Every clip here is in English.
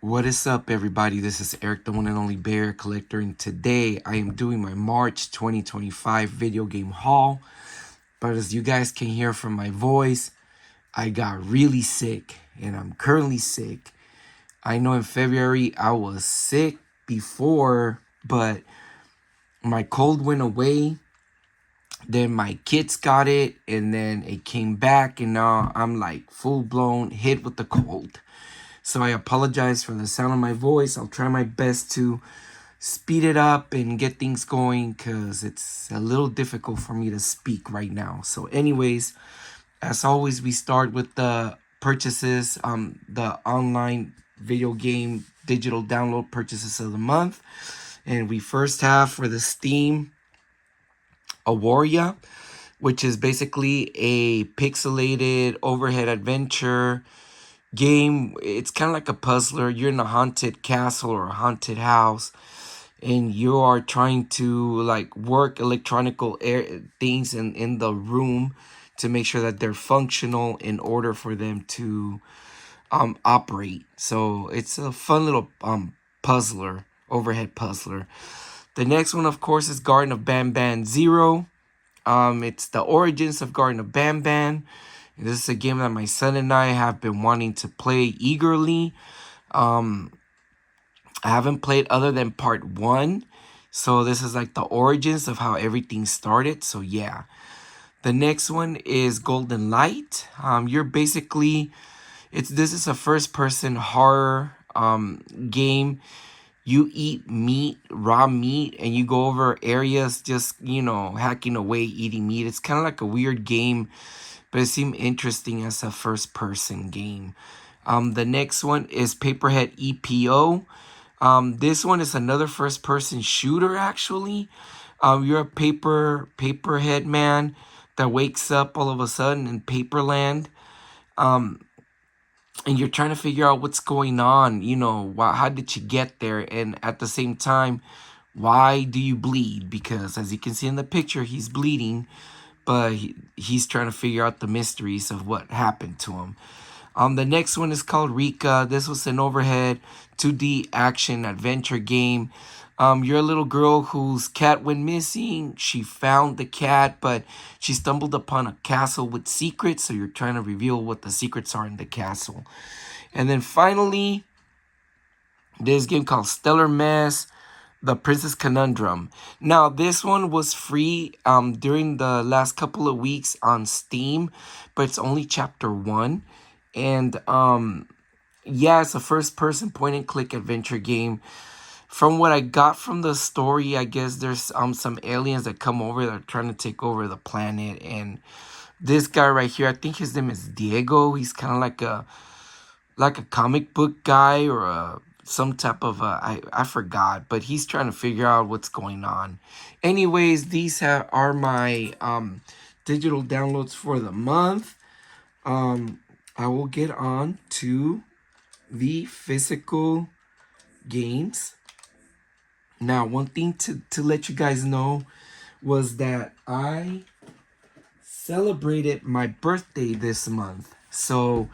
What is up, everybody? This is Erik, the one and only bear collector, and today I am doing my March 2025 video game haul. But as you guys can hear from my voice, I got really sick, and I'm currently sick. I know in February I was sick before, but my cold went away. Then my kids got it, and then it came back, and now I'm like full-blown hit with the cold. So I apologize for the sound of my voice. I'll try my best to speed it up and get things going because it's a little difficult for me to speak right now. So anyways, as always, we start with the purchases, the online video game digital download purchases of the month. And we first have for the Steam Awaria, which is basically a pixelated overhead adventure game. It's kind of like a puzzler. You're in a haunted castle or a haunted house, and you are trying to like work electronical things in the room to make sure that they're functional in order for them to operate. So it's a fun little puzzler, overhead puzzler. The next one, of course, is Garden of Banban Zero. It's the origins of Garden of Banban. This is a game that my son and I have been wanting to play eagerly. I haven't played other than part 1. So this is like the origins of how everything started. So yeah. The next one is Golden Light. You're basically, this is a first person horror game. You eat meat, raw meat, and you go over areas just, hacking away, eating meat. It's kind of like a weird game, but it seemed interesting as a first-person game. The next one is Paperhead EPO. This one is another first-person shooter, actually. You're a paperhead man that wakes up all of a sudden in Paperland. And you're trying to figure out what's going on. How did you get there? And at the same time, why do you bleed? Because as you can see in the picture, he's bleeding. But he's trying to figure out the mysteries of what happened to him. The next one is called Rika. This was an overhead 2D action adventure game. You're a little girl whose cat went missing. She found the cat, but she stumbled upon a castle with secrets. So you're trying to reveal what the secrets are in the castle. And then finally, this game called Stellar Mess. The Princess Conundrum. Now, this one was free during the last couple of weeks on Steam, but it's only chapter 1. And yeah, it's a first-person point-and-click adventure game. From what I got from the story, I guess there's some aliens that come over that are trying to take over the planet. And this guy right here, I think his name is Diego. He's kind of like a comic book guy or some type of I forgot, but he's trying to figure out what's going on. Anyways, these are my digital downloads for the month. I will get on to the physical games. Now, one thing to let you guys know was that I celebrated my birthday this month. So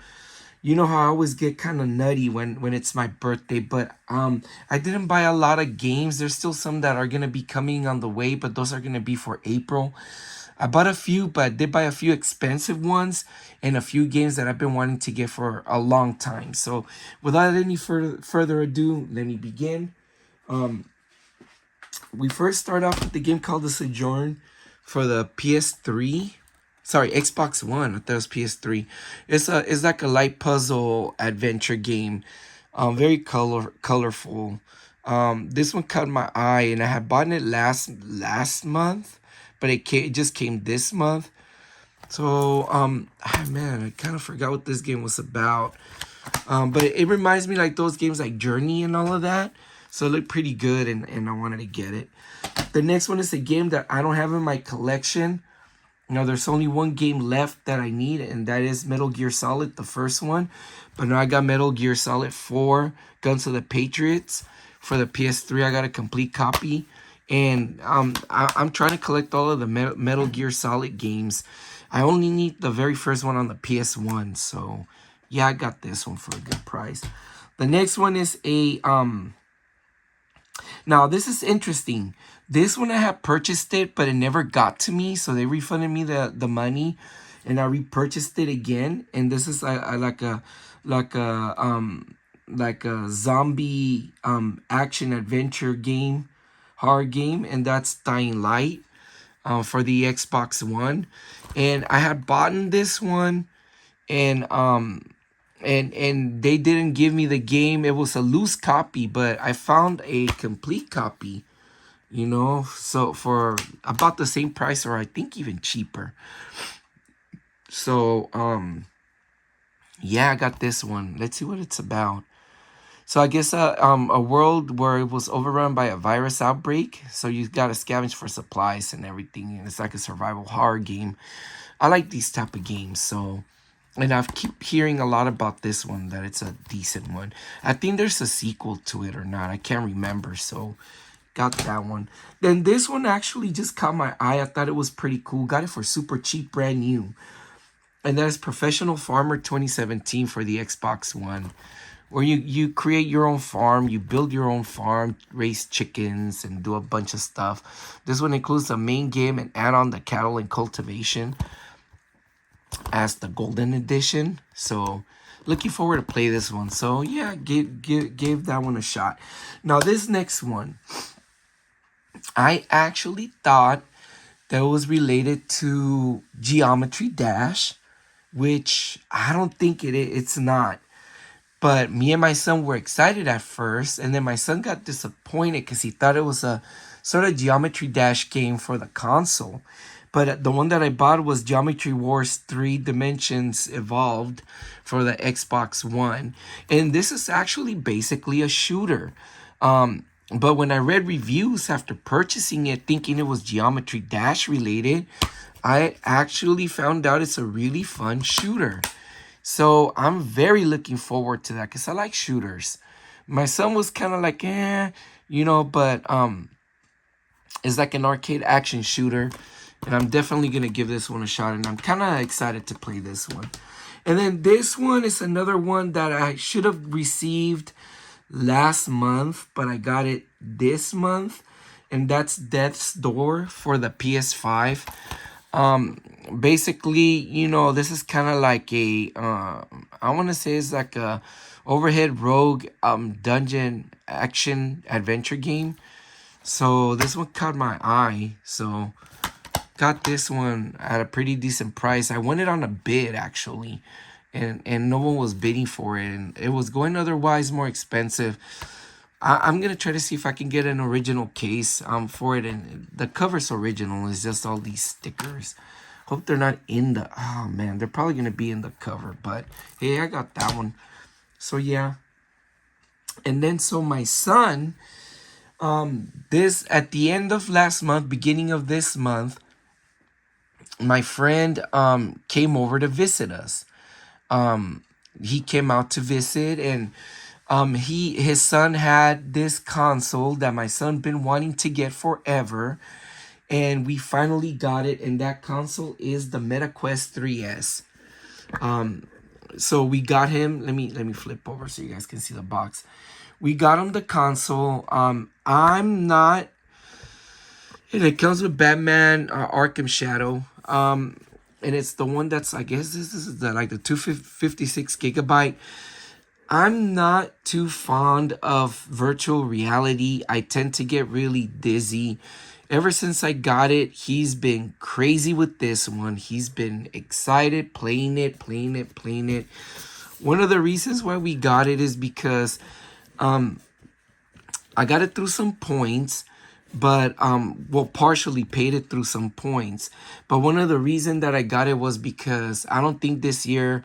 you know how I always get kind of nutty when it's my birthday, but I didn't buy a lot of games. There's still some that are going to be coming on the way, but those are going to be for April. I bought a few, but I did buy a few expensive ones and a few games that I've been wanting to get for a long time. So without any further ado, let me begin. We first start off with the game called The Sojourn for the PS3. Sorry, Xbox One. I thought it was PS3. It's like a light puzzle adventure game. Very colorful. This one caught my eye, and I had bought it last month, but it just came this month. So man, I kind of forgot what this game was about. But it reminds me like those games like Journey and all of that. So it looked pretty good, and I wanted to get it. The next one is a game that I don't have in my collection. There's only one game left that I need, and that is Metal Gear Solid, the first one. But now I got Metal Gear Solid 4, Guns of the Patriots. For the PS3, I got a complete copy. And I'm trying to collect all of the Metal Gear Solid games. I only need the very first one on the PS1. So, yeah, I got this one for a good price. The next one is a now this is interesting. This one I had purchased it, but it never got to me, so they refunded me the money, and I repurchased it again. And this is like a like a zombie action adventure game, horror game, and that's Dying Light for the Xbox One. And I had bought this one, and and they didn't give me the game. It was a loose copy, but I found a complete copy, you know, so for about the same price, or I think even cheaper. So yeah, I got this one. Let's see what it's about. So I guess a world where it was overrun by a virus outbreak, so you got to scavenge for supplies and everything, and it's like a survival horror game. I like these type of games. So, and I've keep hearing a lot about this one, that it's a decent one. I think there's a sequel to it or not, I can't remember. So got that one. Then this one actually just caught my eye. I thought it was pretty cool. Got it for super cheap, brand new. And that is Professional Farmer 2017 for the Xbox One, where you create your own farm, you build your own farm, raise chickens, and do a bunch of stuff. This one includes the main game and add on the cattle and cultivation as the golden edition. So looking forward to play this one. So yeah, gave that one a shot. Now this next one, I actually thought that was related to Geometry Dash, which I don't think it's not. But me and my son were excited at first, and then my son got disappointed because he thought it was a sort of Geometry Dash game for the console. But the one that I bought was Geometry Wars 3 Dimensions Evolved for the Xbox One. And this is actually basically a shooter. But when I read reviews after purchasing it, thinking it was Geometry Dash related, I actually found out it's a really fun shooter. So I'm very looking forward to that because I like shooters. My son was kind of like, you know, but it's like an arcade action shooter. And I'm definitely going to give this one a shot. And I'm kind of excited to play this one. And then this one is another one that I should have received last month, but I got it this month. And that's Death's Door for the PS5. Basically, you know, this is kind of like a I want to say it's like a overhead rogue dungeon action adventure game. So this one caught my eye, so got this one at a pretty decent price. I won it on a bid actually, and no one was bidding for it, and it was going otherwise more expensive. I'm gonna try to see if I can get an original case for it, and the cover's original. It's just all these stickers. Hope they're not in the, oh man, they're probably gonna be in the cover, but hey, I got that one. So yeah. And then so my son, this at the end of last month, beginning of this month, my friend came over to visit us. He came out to visit, and his son had this console that my son been wanting to get forever, and we finally got it. And that console is the MetaQuest 3S. So we got him. Let me flip over so you guys can see the box. We got him the console. I'm not. And it comes with Batman Arkham Shadow. And it's the one that's, I guess this is the like the 256 gigabyte. I'm not too fond of virtual reality. I tend to get really dizzy. Ever since I got it, he's been crazy with this one. He's been excited, playing it. One of the reasons why we got it is because I got it through some points, but well, partially paid it through some points. But one of the reasons that I got it was because I don't think this year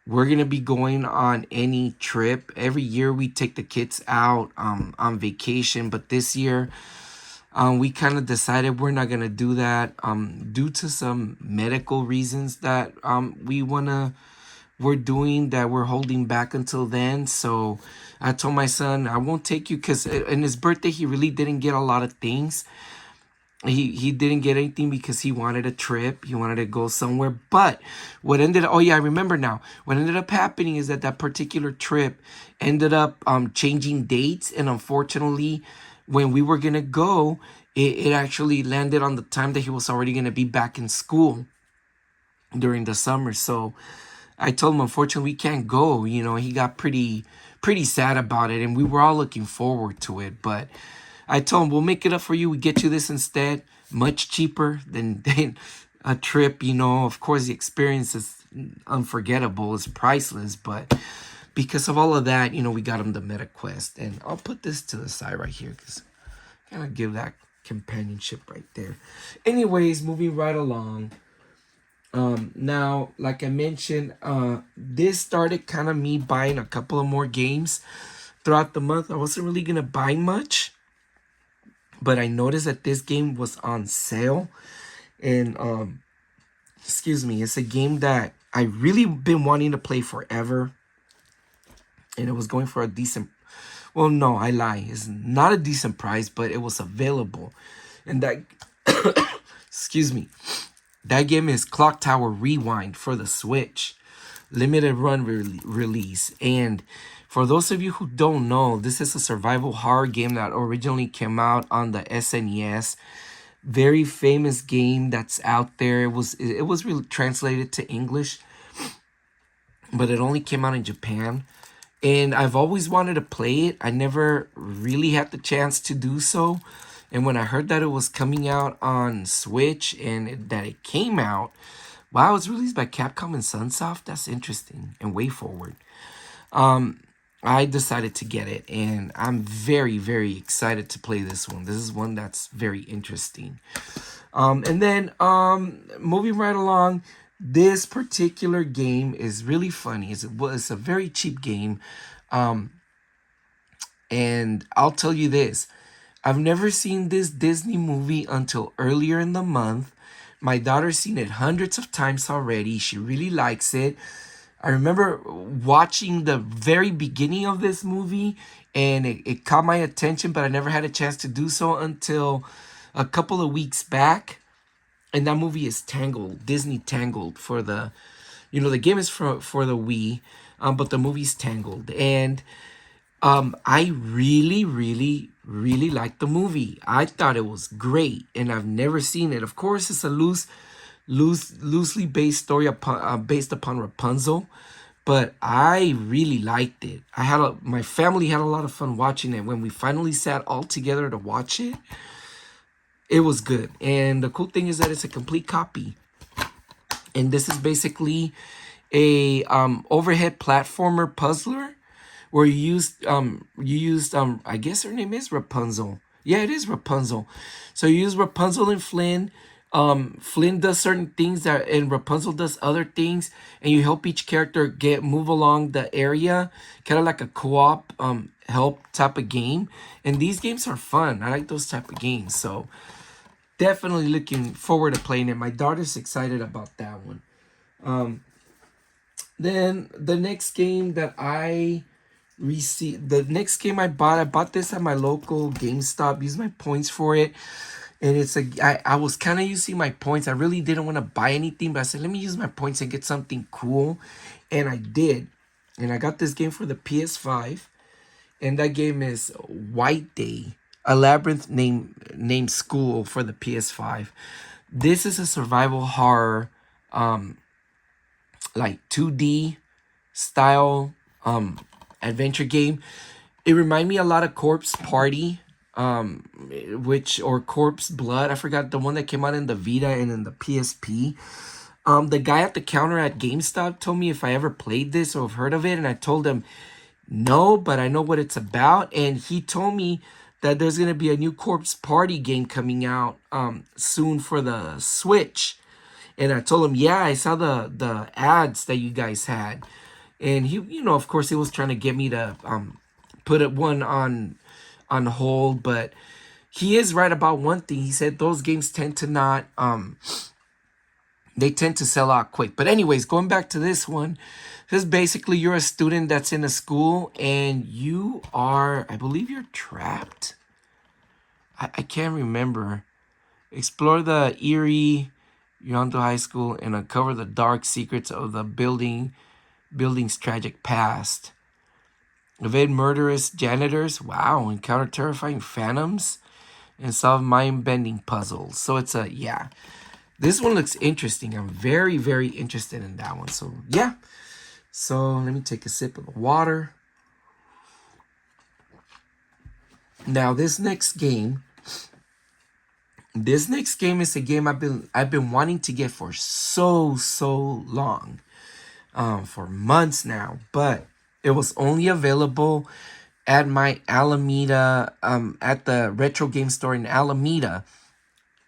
we're gonna be going on any trip. Every year we take the kids out on vacation, but this year we kind of decided we're not gonna do that due to some medical reasons that we're doing, that we're holding back until then. So I told my son I won't take you, because in his birthday he really didn't get a lot of things. he didn't get anything because he wanted a trip. He wanted to go somewhere. But what ended oh yeah, I remember now. What ended up happening is that that particular trip ended up changing dates, and unfortunately, when we were gonna go, it actually landed on the time that he was already gonna be back in school during the summer. So I told him, unfortunately, we can't go. You know, he got pretty sad about it, and we were all looking forward to it. But I told him, we'll make it up for you. We get you this instead, much cheaper than a trip. You know, of course, the experience is unforgettable, it's priceless. But because of all of that, you know, we got him the MetaQuest, and I'll put this to the side right here because kind of give that companionship right there. Anyways, moving right along. Now, like I mentioned, this started kind of me buying a couple of more games throughout the month. I wasn't really gonna buy much, but I noticed that this game was on sale, and excuse me, it's a game that I really been wanting to play forever, and it was going for a decent. Well, no, I lie. It's not a decent price, but it was available, and that. Excuse me. That game is Clock Tower Rewind for the Switch. Limited run release. And for those of you who don't know, this is a survival horror game that originally came out on the SNES. Very famous game that's out there. It was really translated to English, but it only came out in Japan. And I've always wanted to play it. I never really had the chance to do so. And when I heard that it was coming out on Switch and that it came out, wow, it's released by Capcom and Sunsoft. That's interesting and way forward. I decided to get it, and I'm very, very excited to play this one. This is one that's very interesting. And then moving right along, this particular game is really funny. It's a very cheap game. And I'll tell you this. I've never seen this Disney movie until earlier in the month. My daughter's seen it hundreds of times already. She really likes it. I remember watching the very beginning of this movie, and it caught my attention, but I never had a chance to do so until a couple of weeks back. And that movie is Tangled, Disney Tangled for the, the game is for the Wii, but the movie's Tangled. And I really, really, really liked the movie. I thought it was great, and I've never seen it. Of course, it's a loosely based story based upon Rapunzel, but I really liked it. My family had a lot of fun watching it. When we finally sat all together to watch it, it was good. And the cool thing is that it's a complete copy, and this is basically a overhead platformer puzzler where you used I guess her name is Rapunzel. Yeah, it is Rapunzel. So you use Rapunzel and Flynn. Flynn does certain things and Rapunzel does other things, and you help each character move along the area, kind of like a co-op help type of game. And these games are fun. I like those type of games. So definitely looking forward to playing it. My daughter's excited about that one. Then the next game that I bought this at my local GameStop, used my points for it, and I was kind of using my points. I really didn't want to buy anything, but I said, let me use my points and get something cool, and I did. And I got this game for the PS5, and that game is White Day, a labyrinth named School for the PS5. This is a survival horror, like 2D style adventure game. It reminded me a lot of Corpse Party, or Corpse Blood. I forgot the one that came out in the Vita and in the PSP. The guy at the counter at GameStop told me if I ever played this or have heard of it, and I told him no, but I know what it's about. And he told me that there's gonna be a new Corpse Party game coming out soon for the Switch. And I told him, yeah, I saw the ads that you guys had. And he, of course, he was trying to get me to put one on hold, but he is right about one thing. He said those games tend to not they tend to sell out quick. But anyways, going back to this one, this basically you're a student that's in a school, and you are, I believe you're trapped. I can't remember. Explore the eerie Yonto High School and uncover the dark secrets of the building's tragic past. Evade murderous janitors. Wow, encounter terrifying phantoms and solve mind-bending puzzles. So it's a yeah. This one looks interesting. I'm very, very interested in that one. So yeah. So let me take a sip of the water. Now this next game is a game I've been wanting to get for so long, for months now. But it was only available at my Alameda, at the retro game store in Alameda.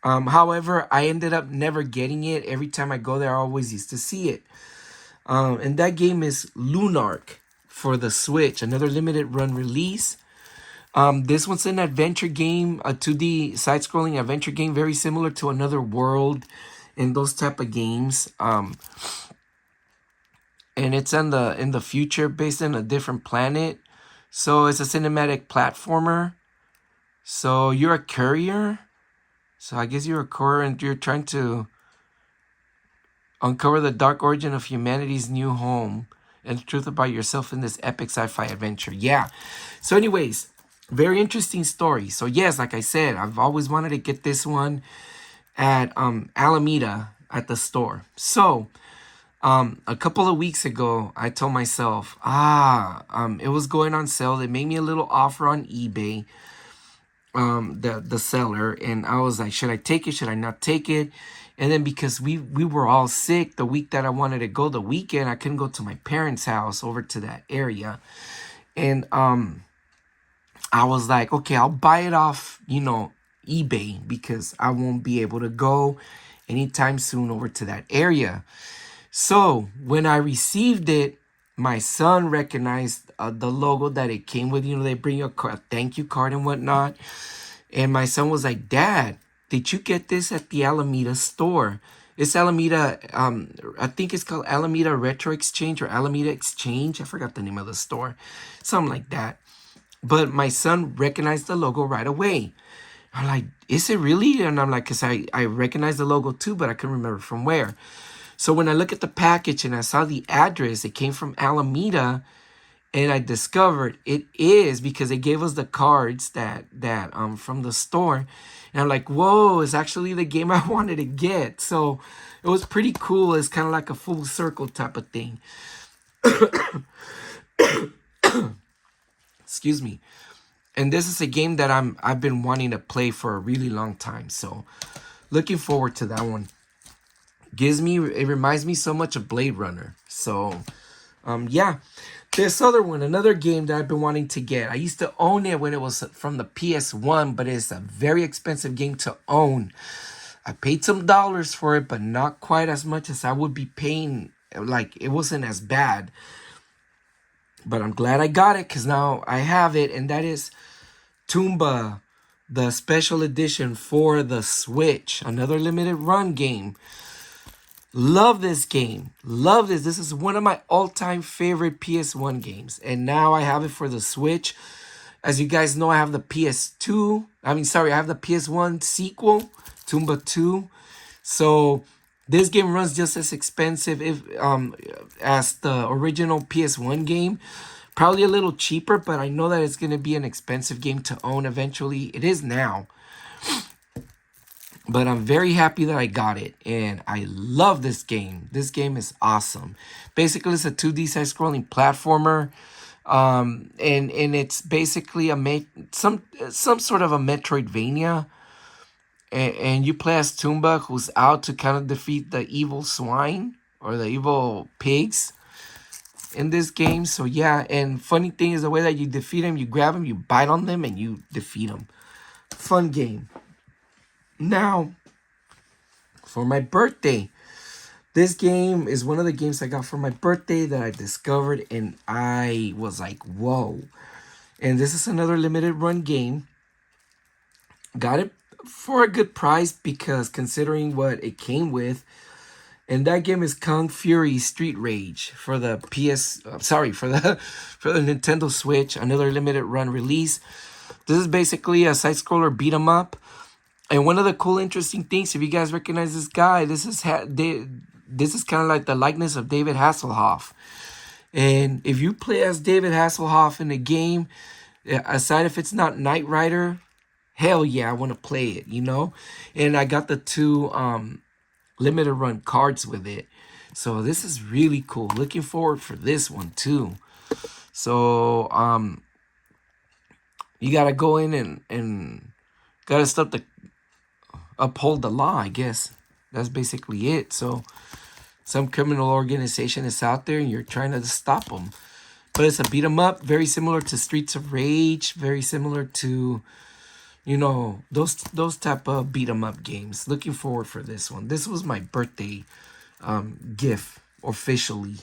However, I ended up never getting it. Every time I go there, I always used to see it. And that game is Lunark for the Switch, another limited run release. This one's an adventure game, a 2D side-scrolling adventure game, very similar to Another World and those type of games. And it's in the future, based on a different planet. So it's a cinematic platformer. So you're a courier. So I guess you're a courier and you're trying to uncover the dark origin of humanity's new home and the truth about yourself in this epic sci-fi adventure. Yeah. So anyways, very interesting story. So yes, like I said, I've always wanted to get this one at Alameda at the store. So a couple of weeks ago, I told myself, it was going on sale. They made me a little offer on eBay, the seller, and I was like, should I take it? Should I not take it? And then because we were all sick the week that I wanted to go, the weekend, I couldn't go to my parents' house over to that area. And I was like, okay, I'll buy it off, eBay, because I won't be able to go anytime soon over to that area. So when I received it, my son recognized the logo that it came with. They bring a thank you card and whatnot. And my son was like, Dad, did you get this at the Alameda store? It's Alameda, I think it's called Alameda Retro Exchange or Alameda Exchange. I forgot the name of the store. Something like that. But my son recognized the logo right away. I'm like, is it really? And I'm like, because I recognize the logo too, but I couldn't remember from where. So when I look at the package and I saw the address, it came from Alameda, and I discovered it is because they gave us the cards that from the store. And I'm like, whoa, it's actually the game I wanted to get. So it was pretty cool. It's kind of like a full circle type of thing. Excuse me. And this is a game that I've been wanting to play for a really long time. So looking forward to that one. It reminds me so much of Blade Runner. So yeah. This other one, another game that I've been wanting to get. I used to own it when it was from the PS1, but it's a very expensive game to own. I paid some dollars for it, but not quite as much as I would be paying. Like, it wasn't as bad. But I'm glad I got it because now I have it, and that is Tomba, the special edition for the Switch. Another limited run game. Love this game. Love this. This is one of my all-time favorite PS1 games. And now I have it for the Switch. As you guys know, I have the PS2. I have the PS1 sequel, Tomba 2. So this game runs just as expensive as the original PS1 game. Probably a little cheaper, but I know that it's going to be an expensive game to own eventually. It is now. But I'm very happy that I got it, and I love this game. This game is awesome. Basically, it's a 2D side-scrolling platformer, and it's basically some sort of a Metroidvania. And you play as Tomba, who's out to kind of defeat the evil swine or the evil pigs in this game. So yeah, and funny thing is the way that you defeat them, you grab them, you bite on them, and you defeat them. Fun game. Now, for my birthday, this game is one of the games I got for my birthday that I discovered, and I was like, whoa. And this is another limited run game. Got it for a good price because considering what it came with. And that game is Kung Fury Street Rage for the for the Nintendo Switch, another limited run release. This is basically a side-scroller beat 'em up. And one of the cool, interesting things, if you guys recognize this guy, this is kind of like the likeness of David Hasselhoff. And if you play as David Hasselhoff in a game, aside if it's not Knight Rider, hell yeah, I want to play it, you know? And I got the two limited run cards with it. So this is really cool. Looking forward for this one too. So you gotta go in and gotta stop the uphold the law, I guess. That's basically it. So some criminal organization is out there and you're trying to stop them. But it's a beat 'em up, very similar to Streets of Rage, very similar to, you know, those type of beat 'em up games. Looking forward for this one. This was my birthday gift officially.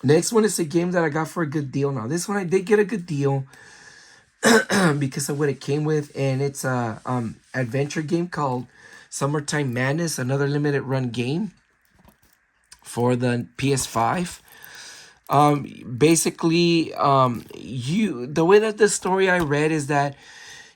Next one is a game that I got for a good deal. Now this one I did get a good deal because of what it came with, and it's a adventure game called Summertime Madness, another limited run game for the PS5. Basically, you the way that the story I read is that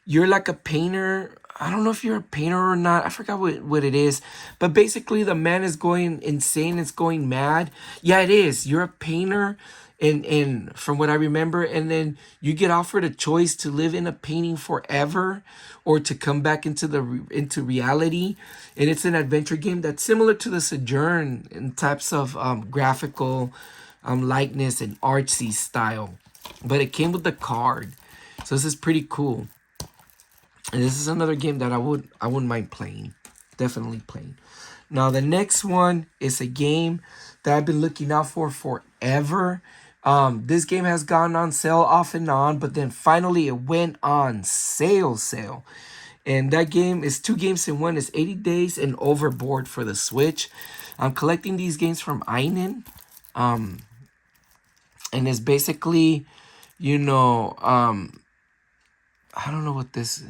you're like a painter. I don't know if you're a painter or not. I forgot what it is. But basically, the man is going insane. It's going mad. Yeah, it is. You're a painter. And from what I remember, and then you get offered a choice to live in a painting forever or to come back into reality. And it's an adventure game that's similar to the Sojourn in types of graphical likeness and artsy style. But it came with the card. So this is pretty cool. And this is another game that I wouldn't mind playing. Definitely playing. Now the next one is a game that I've been looking out for forever. This game has gone on sale off and on, but then finally it went on sale. And that game is two games in one. It's 80 Days and Overboard for the Switch. I'm collecting these games from Einen. And it's basically, you know, I don't know what this is.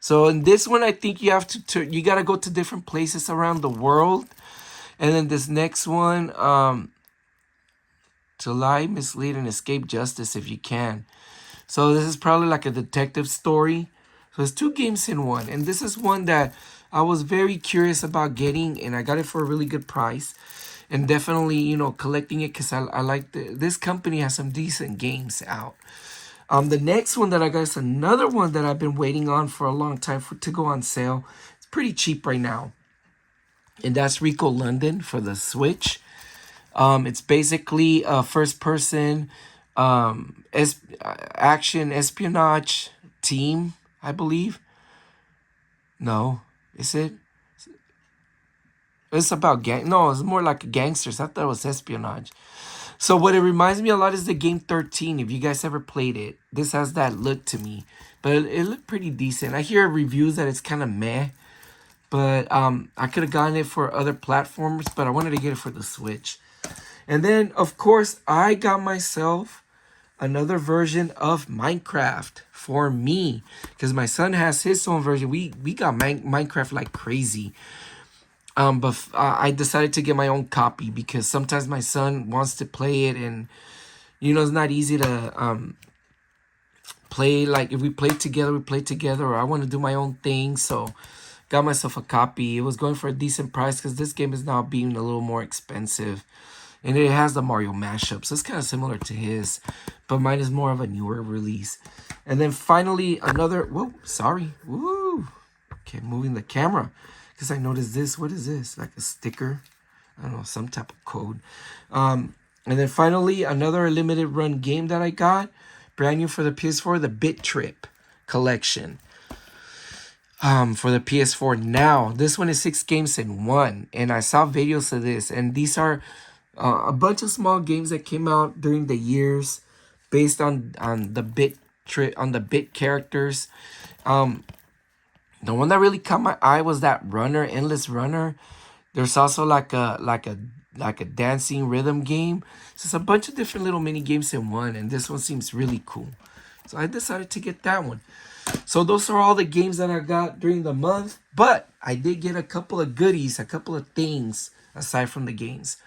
So in this one, I think you have you got to go to different places around the world. And then this next one, to lie, mislead, and escape justice if you can. So this is probably like a detective story. So it's two games in one. And this is one that I was very curious about getting, and I got it for a really good price. And definitely, you know, collecting it because I like this company has some decent games out. The next one that I got is another one that I've been waiting on for a long time to go on sale. It's pretty cheap right now. And that's Rico London for the Switch. It's basically a first-person action espionage team, I believe. No, is it? It's about No, it's more like gangsters. I thought it was espionage. So what it reminds me a lot is the game 13. If you guys ever played it, this has that look to me. But it looked pretty decent. I hear reviews that it's kind of meh. But I could have gotten it for other platforms, but I wanted to get it for the Switch. And then, of course, I got myself another version of Minecraft for me. Because my son has his own version. We got Minecraft like crazy. But I decided to get my own copy because sometimes my son wants to play it, and you know it's not easy to play. Like if we play together, we play together, or I want to do my own thing. So got myself a copy. It was going for a decent price because this game is now being a little more expensive, and it has the Mario mashup, so it's kind of similar to his, but mine is more of a newer release. And then finally another. Whoa, sorry. Woo. Okay, moving the camera. Because I noticed this. What is this? Like a sticker? I don't know, some type of code. And then finally, another limited run game that I got. Brand new for the PS4, the Bit Trip collection. For the PS4. Now, this one is 6 games in one. And I saw videos of this. And these are a bunch of small games that came out during the years. Based on the Bit Trip, on the Bit characters. The one that really caught my eye was that Runner, Endless Runner. There's also like a dancing rhythm game. So it's a bunch of different little mini games in one, and this one seems really cool. So I decided to get that one. So those are all the games that I got during the month, but I did get a couple of goodies, a couple of things aside from the games.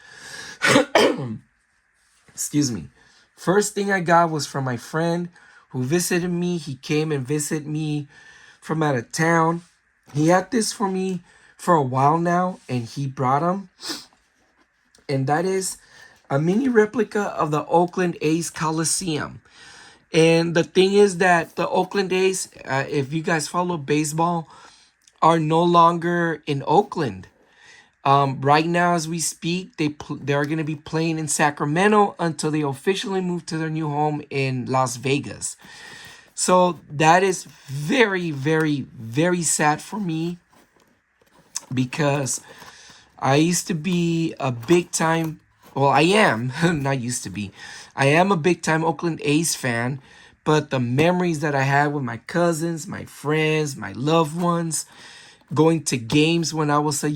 Excuse me. First thing I got was from my friend who visited me. He came and visited me from out of town. He had this for me for a while now, and he brought him. And that is a mini replica of the Oakland A's Coliseum. And the thing is that the Oakland A's, if you guys follow baseball, are no longer in Oakland. Right now, as we speak, they are going to be playing in Sacramento until they officially move to their new home in Las Vegas. So that is very, very, very sad for me because I used to be a big time. Well, I am not used to be. I am a big time Oakland A's fan, but the memories that I had with my cousins, my friends, my loved ones, going to games when I was a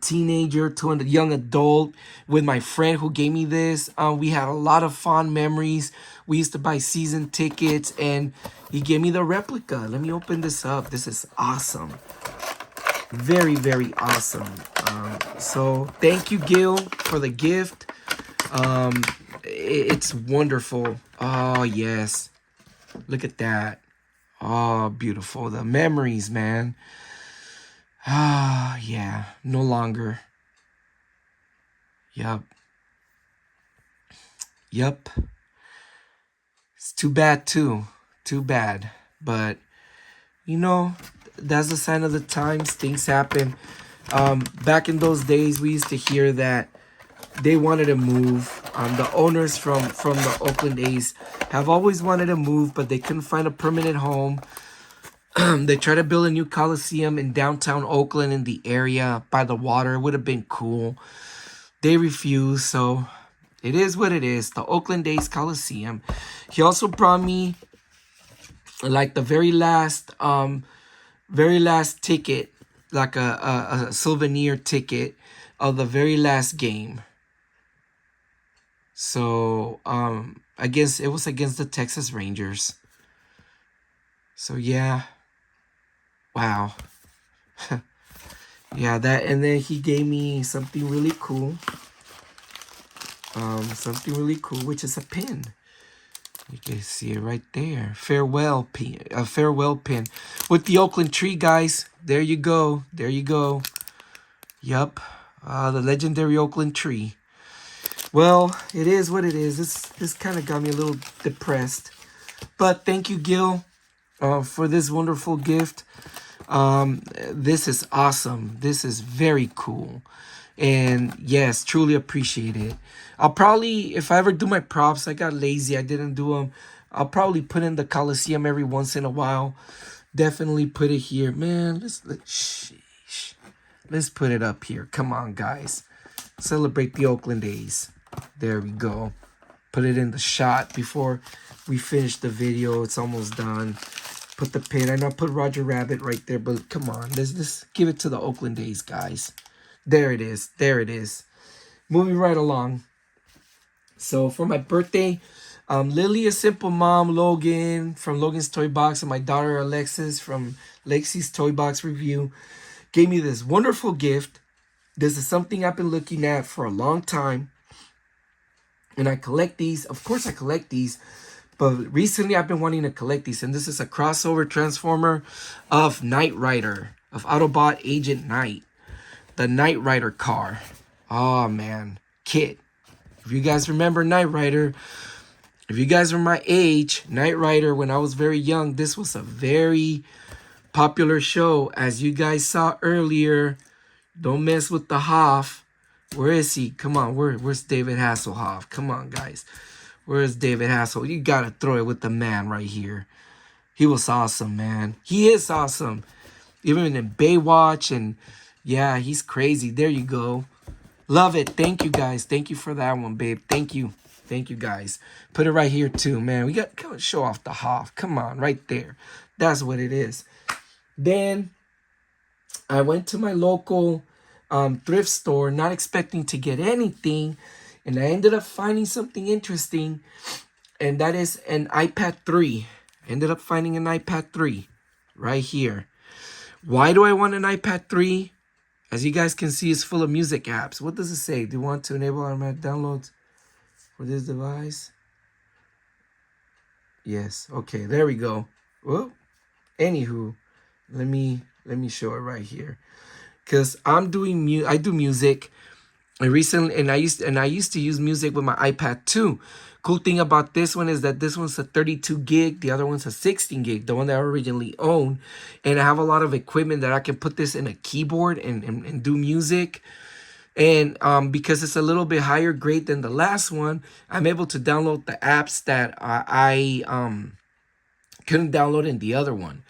teenager to a young adult with my friend who gave me this. We had a lot of fond memories. We used to buy season tickets, and he gave me the replica. Let me open this up. This is awesome. Very, very awesome. So thank you, Gil, for the gift. It's wonderful. Oh, yes. Look at that. Oh, beautiful. The memories, man. Ah, yeah. No longer. Yup. Yup. It's too bad, too. Too bad. But, you know, that's a sign of the times. Things happen. Back in those days, we used to hear that they wanted to move. The owners from the Oakland A's have always wanted to move, but they couldn't find a permanent home. They tried to build a new coliseum in downtown Oakland in the area by the water. It would have been cool. They refused, so it is what it is. The Oakland A's Coliseum. He also brought me like the very last ticket, like a souvenir ticket of the very last game. So I guess it was against the Texas Rangers. So yeah. Wow. Yeah, that, and then he gave me something really cool. Which is a pin. You can see it right there. Farewell pin. A farewell pin with the Oakland tree, guys. There you go. There you go. Yup. The legendary Oakland tree. Well, it is what it is. This kind of got me a little depressed. But thank you, Gil, for this wonderful gift. This is awesome. This is very cool. And yes, truly appreciate it. I'll probably, if I ever do my props, I got lazy. I didn't do them. I'll probably put in the Coliseum every once in a while. Definitely put it here. Man, let's put it up here. Come on, guys. Celebrate the Oakland A's. There we go. Put it in the shot before we finish the video. It's almost done. Put the pin. I know I put Roger Rabbit right there, but come on. Let's give it to the Oakland A's, guys. There it is. There it is. Moving right along. So for my birthday, Lily, a simple mom, Logan from Logan's Toy Box, and my daughter Alexis from Lexi's Toy Box Review gave me this wonderful gift. This is something I've been looking at for a long time. And I collect these. Of course I collect these. But recently I've been wanting to collect these. And this is a crossover transformer of Knight Rider, of Autobot Agent Knight. The Knight Rider car. Oh, man. Kit. If you guys remember Knight Rider, if you guys are my age, Knight Rider, when I was very young, this was a very popular show. As you guys saw earlier, don't mess with the Hoff. Where is he? Come on, where's David Hasselhoff? Come on, guys. Where's David Hasselhoff? You gotta throw it with the man right here. He was awesome, man. He is awesome. Even in Baywatch, and yeah, he's crazy. There you go. Love it. Thank you, guys. Thank you for that one, babe. Thank you. Thank you, guys. Put it right here, too, man. We got to show off the Hoff. Come on, right there. That's what it is. Then I went to my local thrift store, not expecting to get anything. And I ended up finding something interesting. And that is an iPad 3. Ended up finding an iPad 3 right here. Why do I want an iPad 3? As you guys can see, it's full of music apps. What does it say? Do you want to enable automatic downloads for this device? Yes. Okay, there we go. Well, anywho, let me show it right here. Cause I do music. And I used to use music with my iPad too. Cool thing about this one is that this one's a 32 gig, the other one's a 16 gig, the one that I originally owned. And I have a lot of equipment that I can put this in a keyboard and do music. And because it's a little bit higher grade than the last one, I'm able to download the apps that I couldn't download in the other one.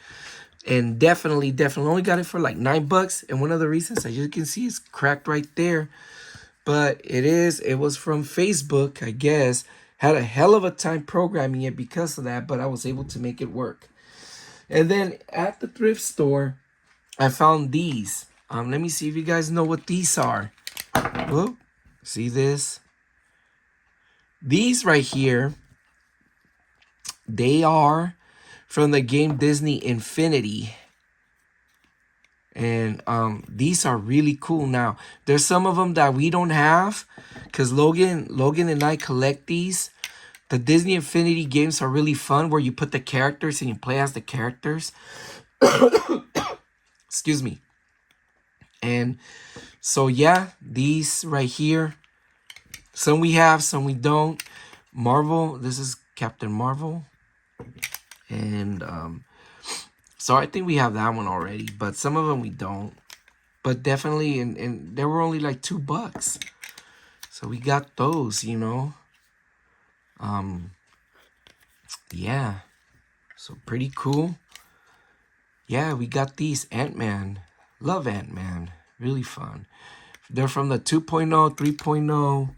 And definitely only got it for like $9. And one of the reasons, as you can see, is cracked right there. But it was from Facebook, I guess. Had a hell of a time programming it because of that, but I was able to make it work. And then at the thrift store, I found these. Let me see if you guys know what these are. Whoa, see this? These right here, they are from the game Disney Infinity. And these are really cool. Now there's some of them that we don't have because Logan and I collect these. The Disney Infinity games are really fun where you put the characters and you play as the characters. Excuse me. And so yeah, these right here, some we have, some we don't. Marvel, this is Captain Marvel. And so I think we have that one already, but some of them we don't. But definitely, and they were only like $2. So we got those, you know. Yeah. So pretty cool. Yeah, we got these. Ant-Man. Love Ant-Man. Really fun. They're from the 2.0, 3.0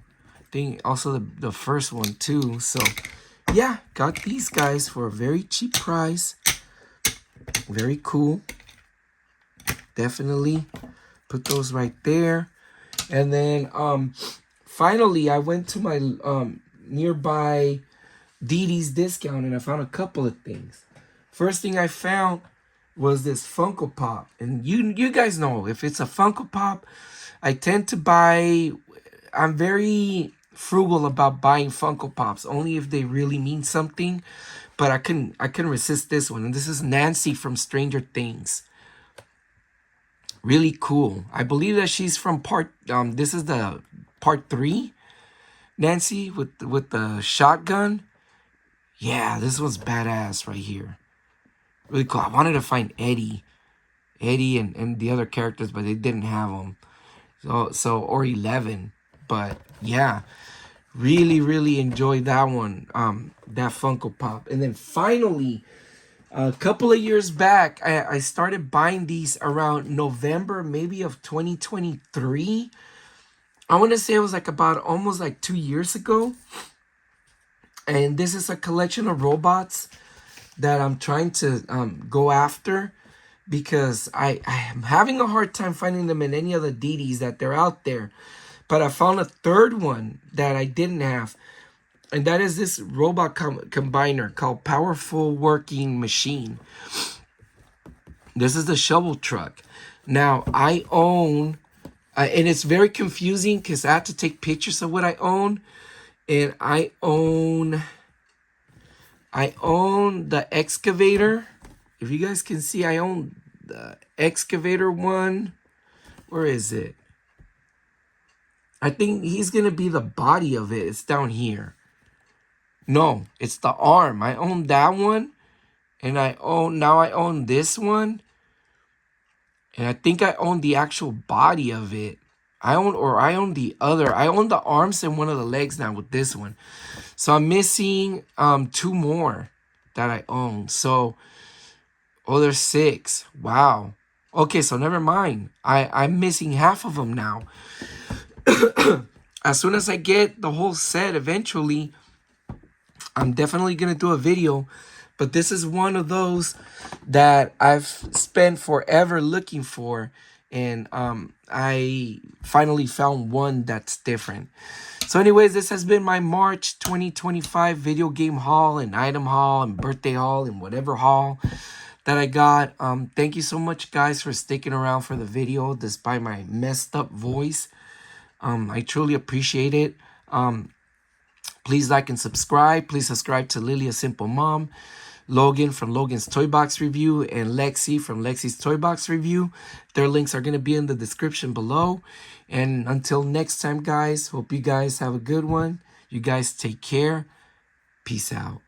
thing. Also the first one too. So yeah, got these guys for a very cheap price. Very cool. Definitely put those right there. And then finally I went to my nearby DD's discount and I found a couple of things. First thing I found was this Funko Pop. And you guys know, if it's a Funko Pop, I tend to buy, I'm very frugal about buying Funko Pops, only if they really mean something. But I couldn't resist this one. And this is Nancy from Stranger Things. Really cool. I believe that she's from this is the part 3. Nancy with the shotgun. Yeah, this one's badass right here. Really cool. I wanted to find Eddie and the other characters, but they didn't have them. Or 11. But yeah, really enjoyed that one. That Funko Pop. And then finally, a couple of years back, I started buying these around November, maybe of 2023. I want to say it was like about almost like 2 years ago. And this is a collection of robots that I'm trying to go after because I am having a hard time finding them in any of the DDs that they're out there. But I found a third one that I didn't have. And that is this robot combiner called Powerful Working Machine. This is the shovel truck. Now, I own, and it's very confusing because I have to take pictures of what I own. And I own the excavator. If you guys can see, I own the excavator one. Where is it? I think he's going to be the body of it. It's down here. No, it's the arm. I own that one. And I own this one. And I think I own the actual body of it. I own the other. I own the arms and one of the legs now with this one. So I'm missing 2 more that I own. So, there's 6. Wow. Okay, so never mind. I'm missing half of them now. As soon as I get the whole set eventually, I'm definitely going to do a video. But this is one of those that I've spent forever looking for. And I finally found one that's different. So anyways, this has been my March 2025 video game haul and item haul and birthday haul and whatever haul that I got. Thank you so much, guys, for sticking around for the video despite my messed up voice. I truly appreciate it. Please like and subscribe. Please subscribe to Lily, a Simple Mom, Logan from Logan's Toy Box Review, and Lexi from Lexi's Toy Box Review. Their links are going to be in the description below. And until next time, guys, hope you guys have a good one. You guys take care. Peace out.